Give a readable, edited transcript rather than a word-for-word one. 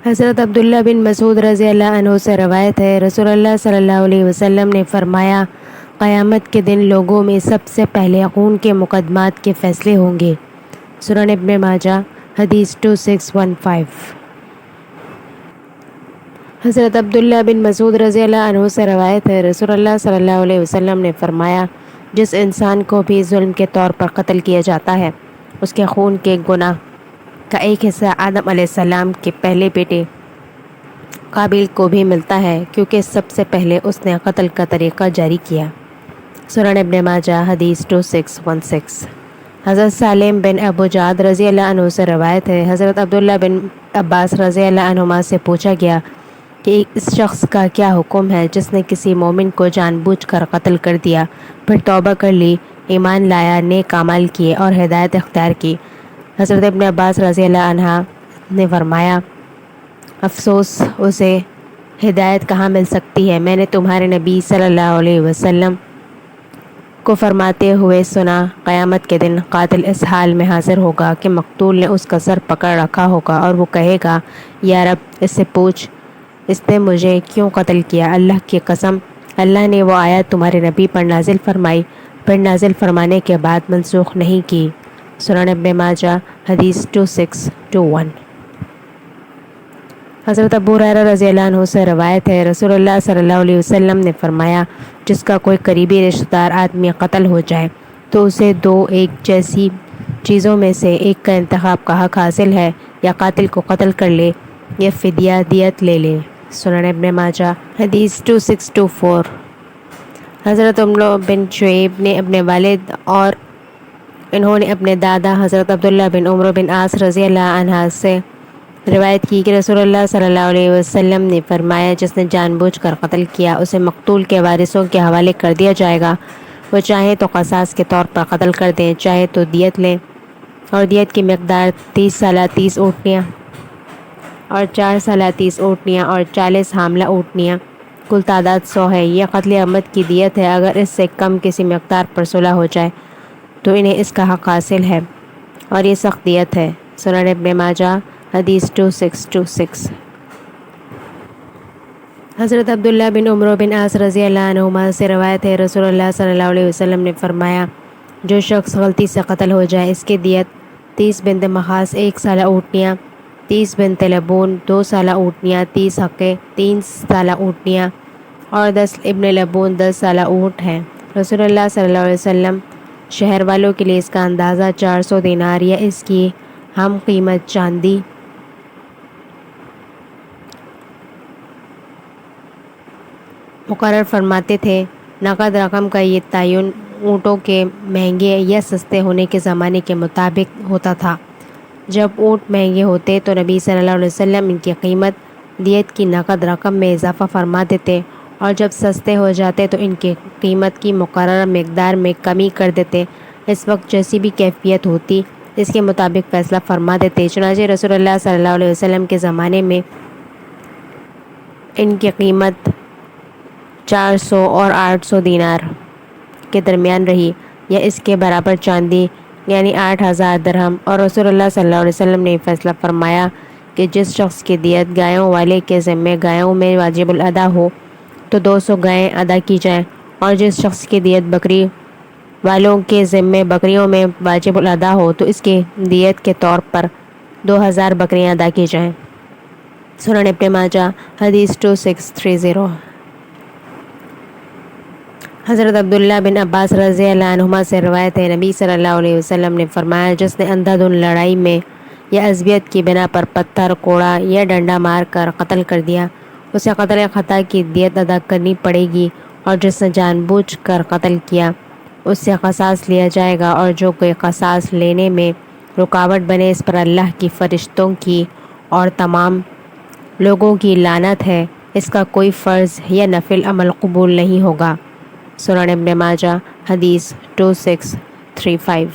حضرت عبداللہ بن مسعود رضی اللہ عنہ سے روایت ہے، رسول اللہ صلی اللہ علیہ وسلم نے فرمایا، قیامت کے دن لوگوں میں سب سے پہلے خون کے مقدمات کے فیصلے ہوں گے۔ سنن ابن ماجہ حدیث 2615۔ حضرت عبداللہ بن مسعود رضی اللہ عنہ سے روایت ہے، رسول اللہ صلی اللہ علیہ وسلم نے فرمایا، جس انسان کو بھی ظلم کے طور پر قتل کیا جاتا ہے، اس کے خون کے گناہ کا ایک حصہ آدم علیہ السلام کے پہلے بیٹے قابیل کو بھی ملتا ہے، کیونکہ سب سے پہلے اس نے قتل کا طریقہ جاری کیا۔ سنن ابن ماجہ حدیث 2616۔ حضرت سالم بن ابو جعد رضی اللہ عنہ سے روایت ہے، حضرت عبداللہ بن عباس رضی اللہ عنہما سے پوچھا گیا کہ اس شخص کا کیا حکم ہے جس نے کسی مومن کو جان بوجھ کر قتل کر دیا، پھر توبہ کر لی، ایمان لایا، نیک اعمال کیے اور ہدایت اختیار کی۔ حضرت ابن عباس رضی اللہ عنہ نے فرمایا، افسوس، اسے ہدایت کہاں مل سکتی ہے؟ میں نے تمہارے نبی صلی اللہ علیہ وسلم کو فرماتے ہوئے سنا، قیامت کے دن قاتل اس حال میں حاضر ہوگا کہ مقتول نے اس کا سر پکڑ رکھا ہوگا اور وہ کہے گا، یا رب، اس سے پوچھ اس نے مجھے کیوں قتل کیا؟ اللہ کی قسم، اللہ نے وہ آیت تمہارے نبی پر نازل فرمائی، پھر نازل فرمانے کے بعد منسوخ نہیں کی۔ سنن ابن ماجہ حدیث 2621۔ حضرت ابو ہریرہ رضی اللہ عنہ سے روایت ہے، رسول اللہ صلی اللہ علیہ وسلم نے فرمایا، جس کا کوئی قریبی رشتہ دار آدمی قتل ہو جائے تو اسے دو ایک جیسی چیزوں میں سے ایک کا انتخاب کا حق حاصل ہے، یا قاتل کو قتل کر لے یا فدیہ دیت لے لے۔ سنن ابن ماجہ حدیث 2624۔ حضرت عمرو بن شعیب نے اپنے والد اور انہوں نے اپنے دادا حضرت عبداللہ بن عمرو بن عاص رضی اللہ عنہ سے روایت کی کہ رسول اللہ صلی اللہ علیہ وسلم نے فرمایا، جس نے جان بوجھ کر قتل کیا اسے مقتول کے وارثوں کے حوالے کر دیا جائے گا، وہ چاہے تو قصاص کے طور پر قتل کر دیں، چاہے تو دیت لیں، اور دیت کی مقدار 30 سالہ 30 اونٹنیاں اور 4 سالہ 30 اونٹنیاں اور 40 حاملہ اونٹنیاں، کل تعداد 100 ہے۔ یہ قتل عمد کی دیت ہے، اگر اس سے کم کسی مقدار پر صلح ہو جائے تو انہیں اس کا حق حاصل ہے، اور یہ سخت دیت ہے۔ سنن ابن ماجہ حدیث 2626۔ حضرت عبداللہ بن عمرو بن عاص رضی اللہ عنہما سے روایت ہے، رسول اللہ صلی اللہ علیہ وسلم نے فرمایا، جو شخص غلطی سے قتل ہو جائے، اس کی دیت 30 بنت مخاص 1 سالہ اونٹنیاں، 30 بنت لبون 2 سالہ اونٹنیاں، 30 حقے 3 سالہ اونٹنیاں اور 10 ابن لبون 10 سالہ اونٹ ہیں۔ رسول اللہ صلی اللہ علیہ وسلم شہر والوں کے لیے اس کا اندازہ 400 دینار یا اس کی ہم قیمت چاندی مقرر فرماتے تھے۔ نقد رقم کا یہ تعین اونٹوں کے مہنگے یا سستے ہونے کے زمانے کے مطابق ہوتا تھا۔ جب اونٹ مہنگے ہوتے تو نبی صلی اللہ علیہ وسلم ان کی قیمت دیت کی نقد رقم میں اضافہ فرما دیتے، اور جب سستے ہو جاتے تو ان کی قیمت کی مقررہ مقدار میں کمی کر دیتے۔ اس وقت جیسی بھی کیفیت ہوتی اس کے مطابق فیصلہ فرما دیتے۔ چنانچہ رسول اللہ صلی اللہ علیہ وسلم کے زمانے میں ان کی قیمت 400 اور 800 دینار کے درمیان رہی، یا اس کے برابر چاندی یعنی 8000 درہم، اور رسول اللہ صلی اللہ علیہ وسلم نے فیصلہ فرمایا کہ جس شخص کی دیت گایوں والے کے ذمے گایوں میں واجب الادا ہو تو 200 گائیں ادا کی جائیں، اور جس شخص کی دیت بکری والوں کے ذمے بکریوں میں واجب الادا ہو تو اس کی دیت کے طور پر 2000 بکریاں ادا کی جائیں۔ سنن ابن ماجہ حدیث 2630۔ حضرت عبداللہ بن عباس رضی اللہ عنہما سے روایت ہے، نبی صلی اللہ علیہ وسلم نے فرمایا، جس نے اندھا دھند لڑائی میں یا عصبیت کی بنا پر پتھر، کوڑا یا ڈنڈا مار کر قتل کر دیا، اسے قتل خطا کی دیت ادا کرنی پڑے گی، اور جس نے جان بوجھ کر قتل کیا اس سے قصاص لیا جائے گا، اور جو کوئی قصاص لینے میں رکاوٹ بنے اس پر اللہ کی، فرشتوں کی اور تمام لوگوں کی لعنت ہے، اس کا کوئی فرض یا نفل عمل قبول نہیں ہوگا۔ سنن ابن ماجہ حدیث 2635۔